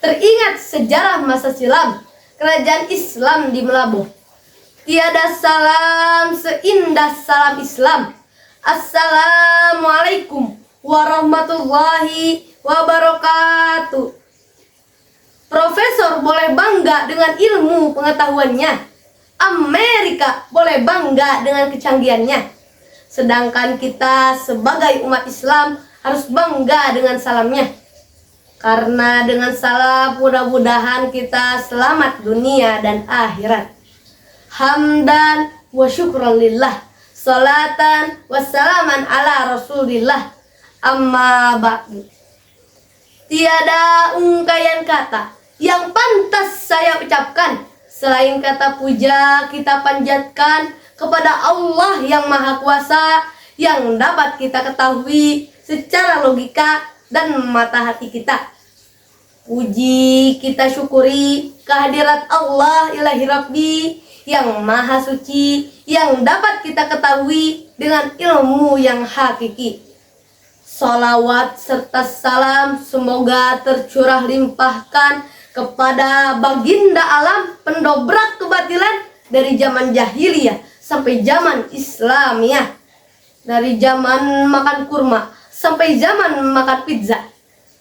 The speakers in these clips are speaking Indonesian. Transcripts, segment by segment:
Teringat sejarah masa silam, kerajaan Islam di Melabuh. Tiada salam seindah salam Islam. Assalamualaikum warahmatullahi wabarakatuh. Profesor boleh bangga dengan ilmu pengetahuannya. Amerika boleh bangga dengan kecanggihannya. Sedangkan kita sebagai umat Islam harus bangga dengan salamnya. Karena dengan salam mudah-mudahan kita selamat dunia dan akhirat. Hamdan wa syukran lillah, salatan wassalaman ala rasulillah, amma ba'du. Tiada ungkayan kata yang pantas saya ucapkan selain kata puja kita panjatkan kepada Allah yang Maha Kuasa, yang dapat kita ketahui secara logika dan mata hati kita. Puji kita syukuri kehadirat Allah ilahi Rabbi yang Maha Suci, yang dapat kita ketahui dengan ilmu yang hakiki. Salawat serta salam semoga tercurah limpahkan kepada baginda alam, pendobrak kebatilan dari zaman jahiliyah sampai zaman Islamiyah, dari zaman makan kurma sampai zaman makan pizza,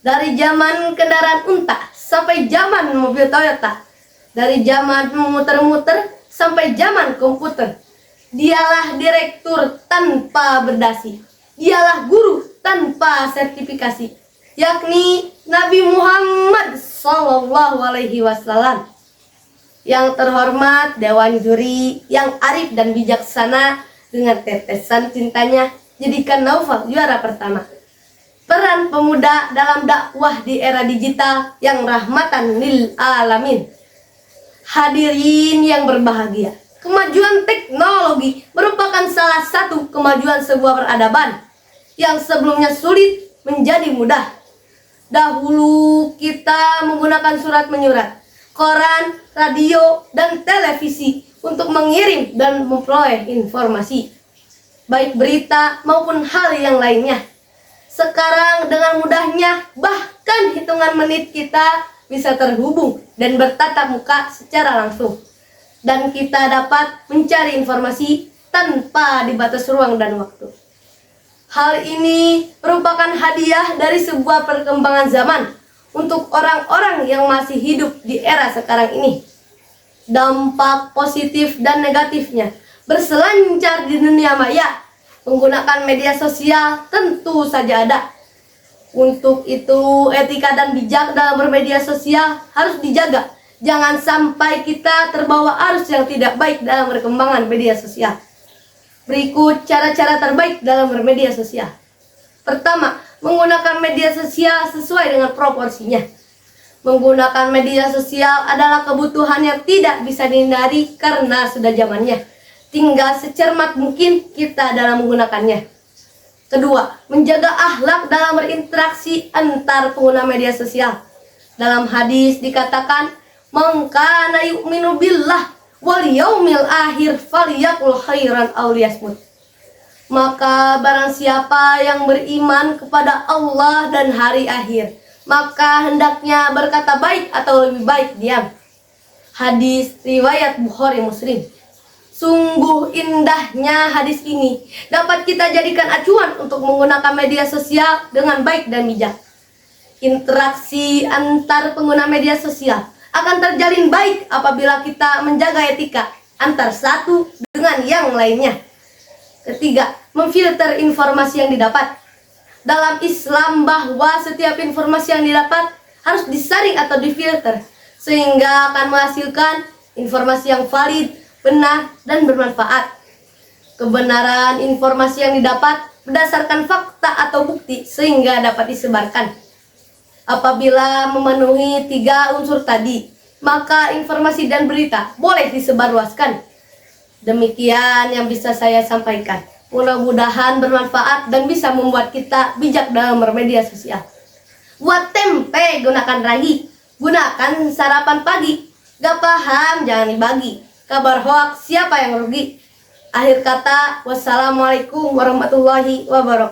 dari zaman kendaraan unta sampai zaman mobil Toyota, dari zaman muter-muter sampai zaman komputer. Dialah direktur tanpa berdasi, dialah guru tanpa sertifikasi, yakni Nabi Muhammad SAW. Yang terhormat Dewan Juri yang arif dan bijaksana, dengan tetesan cintanya jadikan Naufal juara pertama. Peran pemuda dalam dakwah di era digital yang rahmatan lil alamin. Hadirin yang berbahagia, kemajuan teknologi merupakan salah satu kemajuan sebuah peradaban yang sebelumnya sulit menjadi mudah. Dahulu kita menggunakan surat menyurat, koran, radio, dan televisi untuk mengirim dan memperoleh informasi, baik berita maupun hal yang lainnya. Sekarang dengan mudahnya, bahkan hitungan menit kita bisa terhubung dan bertatap muka secara langsung. Dan kita dapat mencari informasi tanpa dibatas ruang dan waktu. Hal ini merupakan hadiah dari sebuah perkembangan zaman untuk orang-orang yang masih hidup di era sekarang ini. Dampak positif dan negatifnya berselancar di dunia maya. Menggunakan media sosial tentu saja ada. Untuk itu etika dan bijak dalam bermedia sosial harus dijaga. Jangan sampai kita terbawa arus yang tidak baik dalam perkembangan media sosial. Berikut cara-cara terbaik dalam bermedia sosial. Pertama, menggunakan media sosial sesuai dengan proporsinya. Menggunakan media sosial adalah kebutuhan yang tidak bisa dihindari karena sudah zamannya. Tinggal secermat mungkin kita dalam menggunakannya. Kedua, menjaga akhlak dalam berinteraksi antar pengguna media sosial. Dalam hadis dikatakan, "Man kana yu'minu billah wal yaumil akhir falyaqul khairan aw liyasmut." Maka barang siapa yang beriman kepada Allah dan hari akhir, maka hendaknya berkata baik atau lebih baik diam. Hadis riwayat Bukhari Muslim. Sungguh indahnya hadis ini dapat kita jadikan acuan untuk menggunakan media sosial dengan baik dan bijak. Interaksi antar pengguna media sosial akan terjalin baik apabila kita menjaga etika antar satu dengan yang lainnya. Ketiga, memfilter informasi yang didapat. Dalam Islam bahwa setiap informasi yang didapat harus disaring atau difilter sehingga akan menghasilkan informasi yang valid, benar, dan bermanfaat. Kebenaran informasi yang didapat berdasarkan fakta atau bukti sehingga dapat disebarkan. Apabila memenuhi 3 unsur tadi, maka informasi dan berita boleh disebarluaskan. Demikian yang bisa saya sampaikan. Mudah-mudahan bermanfaat dan bisa membuat kita bijak dalam bermedia sosial. Buat tempe gunakan ragi, gunakan sarapan pagi. Gak paham jangan dibagi. Kabar hoaks siapa yang rugi? Akhir kata, wassalamualaikum warahmatullahi wabarakatuh.